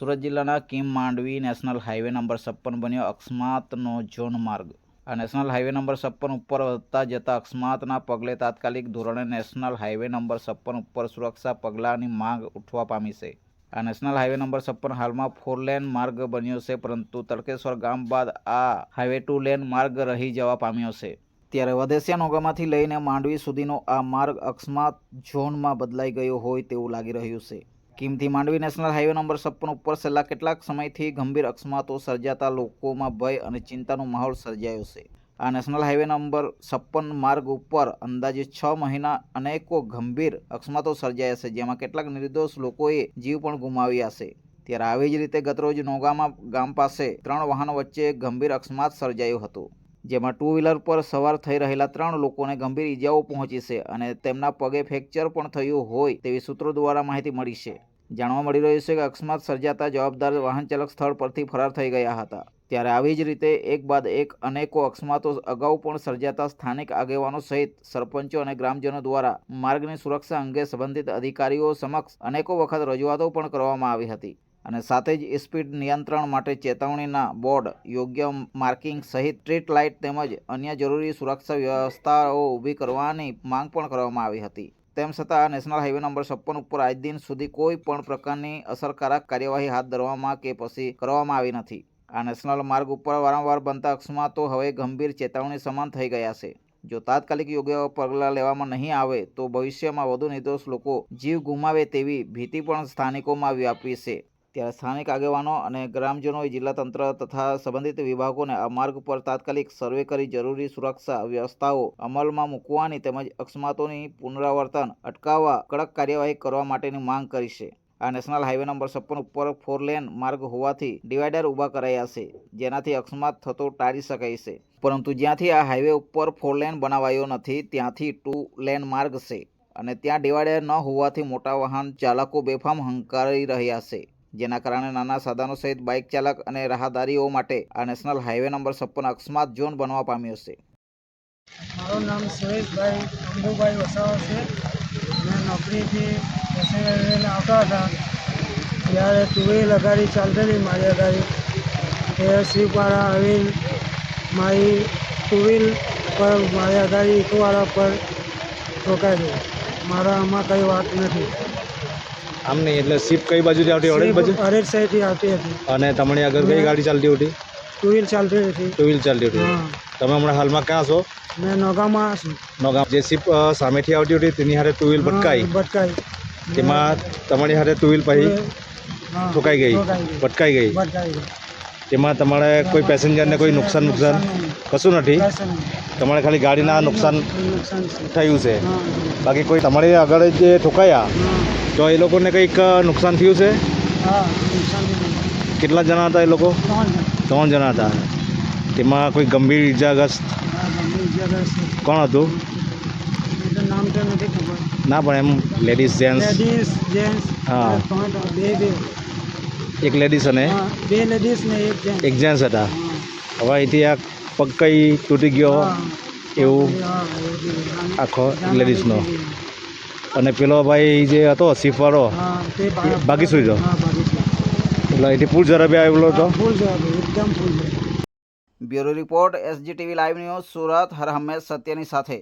સુરત જિલ્લાના Kim Mandvi national highway number 56 બન્યો અકસ્માતનો ઝોન માર્ગ। આ નેશનલ હાઈવે નંબર 56 ઉપર વધતા જતા અકસ્માતના પગલે તાત્કાલિક ધોરણે નેશનલ હાઈવે નંબર 56 ઉપર સુરક્ષા પગલાંની માંગ ઉઠવા પામી છે। આ નેશનલ હાઈવે નંબર 56 હાલમાં 4 લેન માર્ગ બન્યો છે, પરંતુ તડકેશ્વર ગામ બાદ આ હાઈવે 2 લેન માર્ગ રહી જવા પામ્યો છે। ત્યારે વધેસિયા નોગામાંથી લઈને માંડવી સુધીનો આ માર્ગ અકસ્માત ઝોનમાં બદલાઈ ગયો હોય તેવું લાગી રહ્યું છે। કીમથી માંડવી નેશનલ હાઈવે નંબર 56 ઉપર છેલ્લા કેટલાક સમયથી ગંભીર અકસ્માતો સર્જાતા લોકોમાં ભય અને ચિંતાનો માહોલ સર્જાયો છે। આ નેશનલ હાઈવે નંબર 56 માર્ગ ઉપર અંદાજે 6 મહિના અનેકો ગંભીર અકસ્માતો સર્જાયા છે, જેમાં કેટલાક નિર્દોષ લોકોએ જીવ પણ ગુમાવ્યા છે। ત્યારે આવી જ રીતે ગતરોજ નોગામા ગામ પાસે 3 વાહનો વચ્ચે ગંભીર અકસ્માત સર્જાયો હતો, જેમાં 2 વ્હીલર પર સવાર થઈ રહેલા 3 લોકોને ગંભીર ઈજાઓ પહોંચી છે અને તેમના પગે ફ્રેક્ચર પણ થયું હોય તેવી સૂત્રો દ્વારા માહિતી મળી છે। જાણવા મળી રહ્યું છે કે અકસ્માત સર્જાતા જવાબદાર વાહન ચાલક સ્થળ પરથી ફરાર થઈ ગયા હતા। ત્યારે આવી જ રીતે એક બાદ એક અનેકો અકસ્માતો અગાઉ પણ સર્જાતા સ્થાનિક આગેવાનો સહિત સરપંચો અને ગ્રામજનો દ્વારા માર્ગની સુરક્ષા અંગે સંબંધિત અધિકારીઓ સમક્ષ અનેકો વખત રજૂઆતો પણ કરવામાં આવી હતી અને સાથે જ સ્પીડ નિયંત્રણ માટે ચેતવણીના બોર્ડ, યોગ્ય માર્કિંગ સહિત સ્ટ્રીટ લાઇટ તેમજ અન્ય જરૂરી સુરક્ષા વ્યવસ્થાઓ ઊભી કરવાની માંગ પણ કરવામાં આવી હતી। તેમ છતાં આ નેશનલ હાઈવે નંબર 56 ઉપર આજ દિન સુધી કોઈ પણ પ્રકારની અસરકારક કાર્યવાહી હાથ ધરવામાં કે પછી કરવામાં આવી નથી। આ નેશનલ માર્ગ ઉપર વારંવાર બનતા અકસ્માતો હવે ગંભીર ચેતવણી સમાન થઈ ગયા છે। જો તાત્કાલિક યોગ્ય પગલાં લેવામાં નહીં આવે તો ભવિષ્યમાં વધુ નિર્દોષ લોકો જીવ ગુમાવે તેવી ભીતિ પણ સ્થાનિકોમાં વ્યાપી છે। ત્યારે સ્થાનિક આગેવાનો અને ગ્રામજનોએ જિલ્લા તંત્ર તથા સંબંધિત વિભાગોને આ માર્ગ પર તાત્કાલિક સર્વે કરી જરૂરી સુરક્ષા વ્યવસ્થાઓ અમલમાં મૂકવાની તેમજ અકસ્માતોની પુનરાવર્તન અટકાવવા કડક કાર્યવાહી કરવા માટેની માંગ કરી છે। આ નેશનલ હાઈવે નંબર 56 ઉપર 4 લેન માર્ગ હોવાથી ડિવાઈડર ઊભા કરાયા છે, જેનાથી અકસ્માત થતો ટાળી શકાય છે, પરંતુ જ્યાંથી આ હાઈવે ઉપર 4 લેન બનાવાયો નથી ત્યાંથી 2 લેન માર્ગ છે અને ત્યાં ડિવાઈડર ન હોવાથી મોટા વાહન ચાલકો બેફામ હંકારી રહ્યા છે, જેના કારણે નાના સાધનો સહિત બાઇક ચાલક અને રાહદારીઓ માટે આ નેશનલ હાઈવે નંબર 56 અકસ્માત ઝોન બનવા પામ્યો છે। મારું નામ સુરેશભાઈ અંબુભાઈ વસાવા છે। મેં નોકરીથી પેસેન્જર લઈને આવતા હતા ત્યારે 2 વ્હીલર ગાડી ચાલતી મારી ગાડી એ સ્વીપવાળા આવીને મારી 2 વ્હીલ પર મારી ગાડી ઇકોવાળા પર ઠોકાઈ ગઈ। મારા આમાં કંઈ વાત નથી। આમ નહીં એટલે શિપ કઈ બાજુથી આવતી? અરેજ બાજુ? અરેજ સાઈડથી આવતી હતી। અને તમારી આગળ કઈ ગાડી ચાલતી હતી? 2 વ્હીલ ચાલતી હતી। 2 વ્હીલ ચાલતી હતી। તમે હમણાં હાલમાં ક્યાં છો? મેં નોગામાં છું। નોગામ જે શિપ સામેથી આવતી હતી તેની હારે 2 વ્હીલ ભટકાઈ, તેમાં તમારી હારે 2 વ્હીલ પછી ઠોકાઈ ગઈ, ભટકાઈ ગઈ। તેમાં તમારે કોઈ પેસેન્જરને કોઈ નુકસાન કશું નથી? તમારે ખાલી ગાડીના નુકસાન થયું છે, બાકી કોઈ તમારી આગળ જે ઠોકાયા તો એ લોકોને કંઈક નુકસાન થયું છે? કેટલા જણા હતા એ લોકો? 3 જણા હતા। તેમાં કોઈ ગંભીર ઇજાગ્રસ્ત કોણ હતું? નામ તો નથી ખબર। ના પણ એમ લેડીઝ જેન્ટ્સ? હા, એક લેડીઝ અને 2 લેડીઝ ને એક જેન્ટ્સ હતા। હવે અહીંથી આ પગ કઈ તૂટી ગયો એવું આખો લેડીઝનો, અને પેલો ભાઈ જે હતો શિફવાળો બાકી સુઈ ગયો, એટલે અહીંથી ફૂલ ઝડપે આવેલો હતો। Bureau report, SGTV live news, Surat, હર હંમેશ સત્યની સાથે।